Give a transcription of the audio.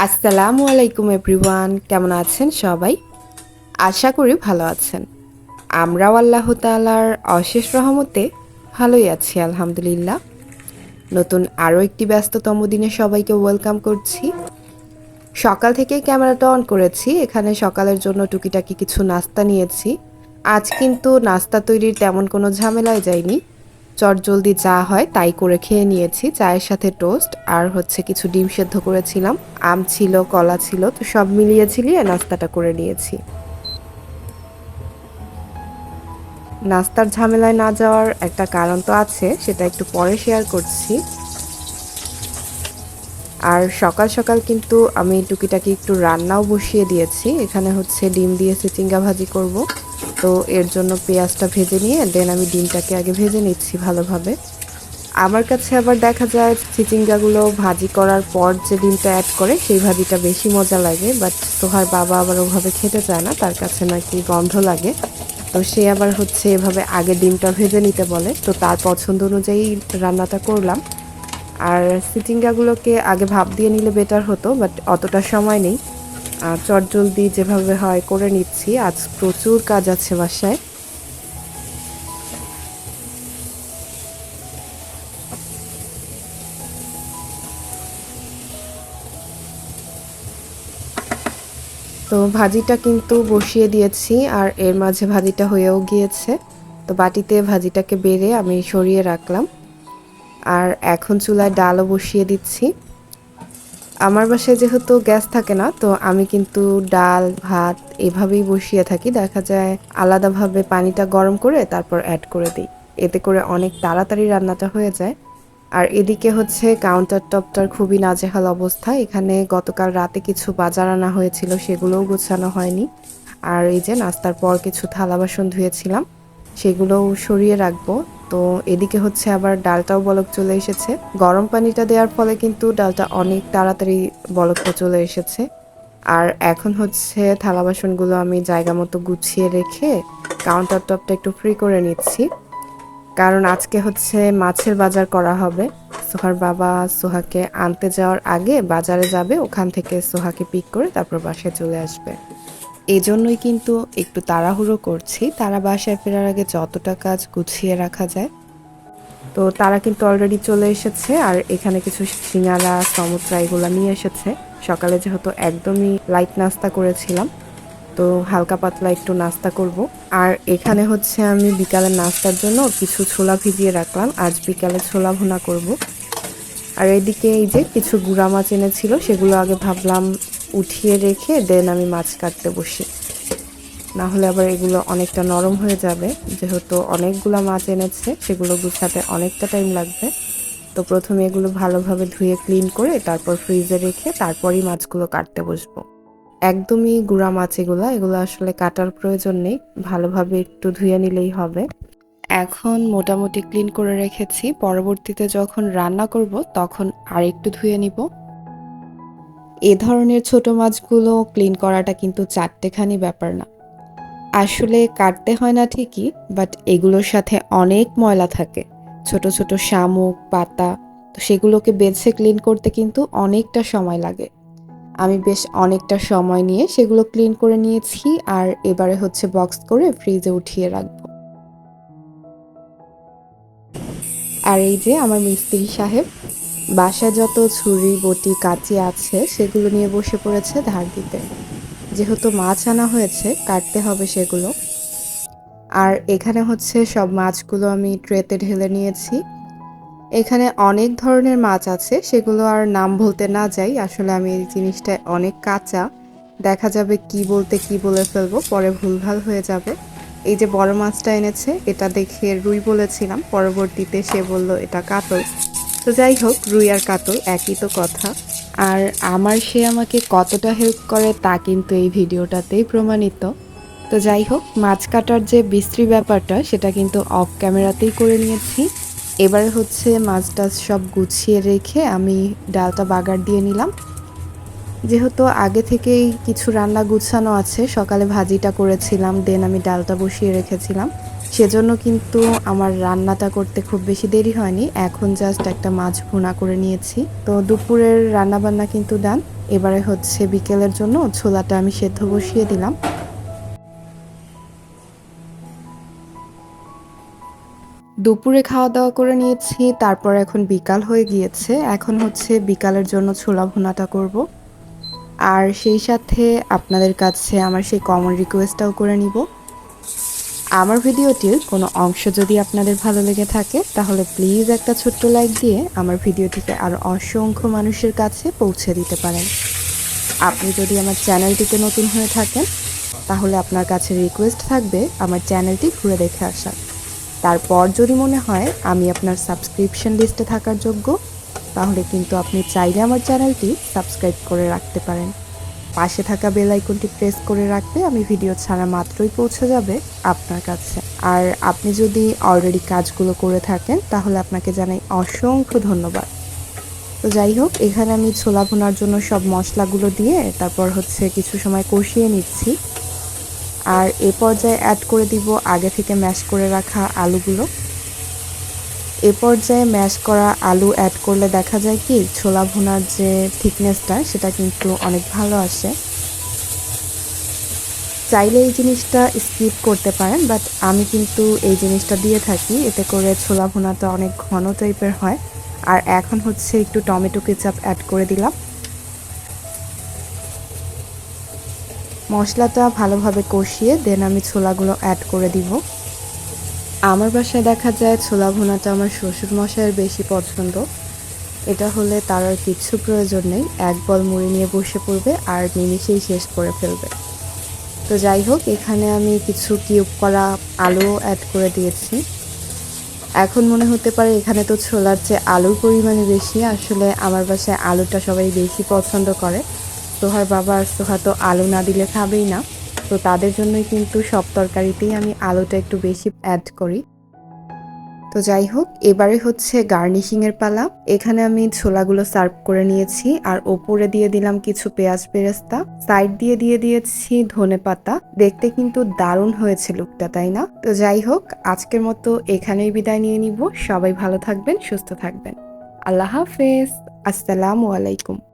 আসসালামু আলাইকুম এভরিওয়ান, কেমন আছেন সবাই? আশা করি ভালো আছেন। আমরাও আল্লাহ তাআলার অশেষ রহমতে ভালোই আছি আলহামদুলিল্লাহ। নতুন আরও একটি ব্যস্ততম দিনে সবাইকে ওয়েলকাম করছি। সকাল থেকেই ক্যামেরাটা অন করেছি, এখানে সকালের জন্য টুকিটাকি কিছু নাস্তা নিয়েছি। আজ কিন্তু নাস্তা তৈরির তেমন কোনো ঝামেলায় যায়নি, চটজলদি যা হয় তাই করে খেয়ে নিয়েছি। চায়ের সাথে টোস্ট আর হচ্ছে কিছু ডিম সেদ্ধ করেছিলাম, আম ছিল, কলা ছিল, তো সব মিলিয়ে ঝিলিয়ে নাস্তাটা করে নিয়েছি। নাস্তার ঝামেলায় না যাওয়ার একটা কারণ তো আছে, সেটা একটু পরে শেয়ার করছি। আর সকাল সকাল কিন্তু আমি টুকিটাকি একটু রান্নাও বসিয়ে দিয়েছি। এখানে হচ্ছে ডিম দিয়ে চিচিঙ্গা ভাজি করব। তো এর জন্য পেঁয়াজটা ভেজে নিয়ে দেন আমি ডিমটাকে আগে ভেজে নিচ্ছি ভালোভাবে। আমার কাছে আবার দেখা যায় চিচিঙ্গাগুলো ভাজি করার পর যে ডিমটা অ্যাড করে সেই ভাজিটা বেশি মজা লাগে, বাট সোহার বাবা আবার ওভাবে খেতে চায় না, তার কাছে নাকি গন্ধ লাগে। তো সে আবার হচ্ছে এভাবে আগে ডিমটা ভেজে নিতে বলে, তো তার পছন্দ অনুযায়ী রান্নাটা করলাম। আর চিচিঙ্গাগুলোকে আগে ভাপ দিয়ে নিলে বেটার হতো, বাট অতটা সময় নেই। চটজলদি যেভাবে হয় করে নিচ্ছি, আজ প্রচুর কাজ আছে বাসায়। তো ভাজিটা কিন্তু বসিয়ে দিয়েছি আর এর মাঝে ভাজিটা হয়েও গিয়েছে। তো বাটিতে ভাজিটাকে বেড়ে আমি সরিয়ে রাখলাম। আর এখন চুলায় ডালও বসিয়ে দিচ্ছি। আমার বাসায় যেহেতু গ্যাস থাকে না, তো আমি কিন্তু ডাল ভাত এভাবেই বসিয়ে থাকি। দেখা যায় আলাদাভাবে পানিটা গরম করে তারপর অ্যাড করে দিই, এতে করে অনেক তাড়াতাড়ি রান্নাটা হয়ে যায়। আর এদিকে হচ্ছে কাউন্টার টপটার খুবই নাজেহাল অবস্থা। এখানে গতকাল রাতে কিছু বাজার আনা হয়েছিল, সেগুলোও গোছানো হয়নি। আর এই যে নাস্তার পর কিছু থালা বাসন ধুয়েছিলাম, সেগুলোও সরিয়ে রাখবো। তো এদিকে হচ্ছে আবার ডালটাও বলক চলে এসেছে। গরম পানিটা দেওয়ার ফলে কিন্তু ডালটা অনেক তাড়াতাড়ি বলকটা চলে এসেছে। আর এখন হচ্ছে থালা বাসনগুলো আমি জায়গা মতো গুছিয়ে রেখে কাউন্টার টপটা একটু ফ্রি করে নিচ্ছি, কারণ আজকে হচ্ছে মাছের বাজার করা হবে। সোহার বাবা সোহাকে আনতে যাওয়ার আগে বাজারে যাবে, ওখান থেকে সোহাকে পিক করে তারপর বাসায় চলে আসবে। এজন্যই কিন্তু একটু তাড়াহুড়ো করছি, তারা বাসায় ফেরার আগে যতটা কাজ গুছিয়ে রাখা যায়। তো তারা কিন্তু অলরেডি চলে এসেছে, আর এখানে কিছু সিঙ্গারা সমুচা এগুলো নিয়ে এসেছে। সকালে যেহেতু একদমই লাইট নাস্তা করেছিলাম, তো হালকা পাতলা একটু নাস্তা করব। আর এখানে হচ্ছে আমি বিকালের নাস্তার জন্য কিছু ছোলা ভিজিয়ে রাখলাম, আজ বিকালে ছোলা ভুনা করব। আর এদিকে এই যে কিছু গুঁড়া মাছ এনেছিল, সেগুলো আগে ভাবলাম উঠিয়ে রেখে দেন আমি মাছ কাটতে বসি, না হলে আবার এগুলো অনেকটা নরম হয়ে যাবে। যেহেতু অনেকগুলো মাছ এনেছে, সেগুলো গুছাতে অনেকটা টাইম লাগবে। তো প্রথমে এগুলো ভালোভাবে ধুয়ে ক্লিন করে তারপর ফ্রিজে রেখে তারপরই মাছগুলো কাটতে বসবো। একদমই গুঁড়া মাছ এগুলো, এগুলো আসলে কাটার প্রয়োজন নেই, ভালোভাবে একটু ধুয়ে নিলেই হবে। এখন মোটামুটি ক্লিন করে রেখেছি, পরবর্তীতে যখন রান্না করব তখন আরেকটু ধুয়ে নিব। এ ধরনের ছোট মাছগুলো ক্লিন করাটা কিন্তু চারটেখানি ব্যাপার না। আসলে কাটতে হয় না ঠিকই, বাট এগুলোর সাথে অনেক ময়লা থাকে, ছোট ছোট শামুক পাতা, তো সেগুলোকে বেছে ক্লিন করতে কিন্তু অনেকটা সময় লাগে। আমি বেশ অনেকটা সময় নিয়ে সেগুলো ক্লিন করে নিয়েছি, আর এবারে হচ্ছে বক্স করে ফ্রিজে উঠিয়ে রাখবো। আর এই যে আমার মিস্ত্রি সাহেব বাসায় যত ছুরি বটি কাঁচি আছে সেগুলো নিয়ে বসে পড়েছে ধার দিতে। যেহেতু মাছ আনা হয়েছে, কাটতে হবে সেগুলো। আর এখানে হচ্ছে সব মাছগুলো আমি ট্রেতে ঢেলে নিয়েছি। এখানে অনেক ধরনের মাছ আছে, সেগুলো আর নাম বলতে না যাই, আসলে আমি এই জিনিসটা অনেক কাঁচা, দেখা যাবে কি বলতে কি বলে ফেলবো, পরে ভুলভাল হয়ে যাবে। এই যে বড় মাছটা এনেছে, এটা দেখে রুই বলেছিলাম, পরবর্তীতে সে বলল এটা কাতল। তো যাই হোক, রুই আর কাতল একই তো কথা। আর আমার সে আমাকে কতটা হেল্প করে তা কিন্তু এই ভিডিওটাতেই প্রমাণিত। তো যাই হোক, মাছ কাটার যে বিশ্রী ব্যাপারটা সেটা কিন্তু অফ ক্যামেরাতেই করে নিয়েছি। এবারে হচ্ছে মাছ টাছ সব গুছিয়ে রেখে আমি ডালটা বাগার দিয়ে নিলাম। যেহেতু আগে থেকেই কিছু রান্না গুছানো আছে, সকালে ভাজিটা করেছিলাম, দেন আমি ডালটা বসিয়ে রেখেছিলাম। সেজন্য কিন্তু আমার রান্নাটা করতে খুব বেশি দেরি হয়নি। এখন জাস্ট একটা মাছ ভুনা করে নিয়েছি। তো দুপুরের রান্নাবান্না কিন্তু ডান। এবারে হচ্ছে বিকেলের জন্য ছোলাটা আমি সেদ্ধ বসিয়ে দিলাম। দুপুরে খাওয়া-দাওয়া করে নিয়েছি। তারপর এখন বিকাল হয়ে গিয়েছে। এখন হচ্ছে বিকালের জন্য ছোলা ভুনাটা করব। আর সেই সাথে আপনাদের কাছে আমার সেই কমন রিকোয়েস্টটাও করে নিব। আমার ভিডিওটির কোনো অংশ যদি আপনাদের ভালো লেগে থাকে তাহলে প্লিজ একটা ছোট্ট লাইক দিয়ে আমার ভিডিওটিকে আরও অসংখ্য মানুষের কাছে পৌঁছে দিতে পারেন। আপনি যদি আমার চ্যানেলটিতে নতুন হয়ে থাকেন তাহলে আপনার কাছে রিকোয়েস্ট থাকবে আমার চ্যানেলটি ঘুরে দেখে আসার। তারপর যদি মনে হয় আমি আপনার সাবস্ক্রিপশন লিস্টে থাকার যোগ্য তাহলে কিন্তু আপনি চাইলে আমার চ্যানেলটি সাবস্ক্রাইব করে রাখতে পারেন। পাশে থাকা বেল আইকনটি প্রেস করে রাখলে আমি ভিডিও ছাড়া মাত্রই পৌঁছে যাবে আপনার কাছে। আর আপনি যদি অলরেডি কাজগুলো করে থাকেন তাহলে আপনাকে জানাই অসংখ্য ধন্যবাদ। তো যাই হোক, এখানে আমি ছোলা ভুনার জন্য সব মশলাগুলো দিয়ে তারপর হচ্ছে কিছু সময় কষিয়ে নিচ্ছি। আর এ পর্যায়ে অ্যাড করে দিব আগে থেকে ম্যাশ করে রাখা আলুগুলো। এ পর্যায়ে ম্যাশ করা আলু অ্যাড করলে দেখা যায় কি ছোলা ভুনার যে থিকনেসটা সেটা কিন্তু অনেক ভালো আসে। চাইলে এই জিনিসটা স্কিপ করতে পারেন, বাট আমি কিন্তু এই জিনিসটা দিয়ে থাকি, এতে করে ছোলা ভুনাটা অনেক ঘন টাইপের হয়। আর এখন হচ্ছে একটু টমেটো কেচাপ অ্যাড করে দিলাম। মশলাটা ভালোভাবে কষিয়ে দেন আমি ছোলাগুলো অ্যাড করে দিব। আমার বাসায় দেখা যায় ছোলা ভুনাটা আমার শ্বশুর মশাইয়ের বেশি পছন্দ। এটা হলে তার আর কিচ্ছু প্রয়োজন নেই, এক বল মুড়ি নিয়ে বসে পড়বে আর নিমিষেই শেষ করে ফেলবে। তো যাই হোক, এখানে আমি কিছু কিউব করা আলুও অ্যাড করে দিয়েছি। এখন মনে হতে পারে এখানে তো ছোলার চেয়ে আলুর পরিমাণই বেশি। আসলে আমার বাসায় আলুটা সবাই বেশি পছন্দ করে। সোহার বাবা আর সোহা তো আলু না দিলে খাবেই না। তো তাদের জন্যই কিন্তু সব তরকারিতেই আমি আলুটা একটু বেশি অ্যাড করি। তো যাই হোক, এবারে হচ্ছে গার্নিশিংয়ের পালা। এখানে আমি ছোলাগুলো সার্ভ করে নিয়েছি আর ওপরে দিয়ে দিলাম কিছু পেঁয়াজ বেরেস্তা, সাইড দিয়ে দিয়েছি ধনেপাতা। দেখতে কিন্তু দারুণ হয়েছে লুকটা, তাই না? তো যাই হোক, আজকের মতো এখানেই বিদায় নিয়ে নিব। সবাই ভালো থাকবেন, সুস্থ থাকবেন। আল্লাহ হাফেজ। আসসালামু আলাইকুম।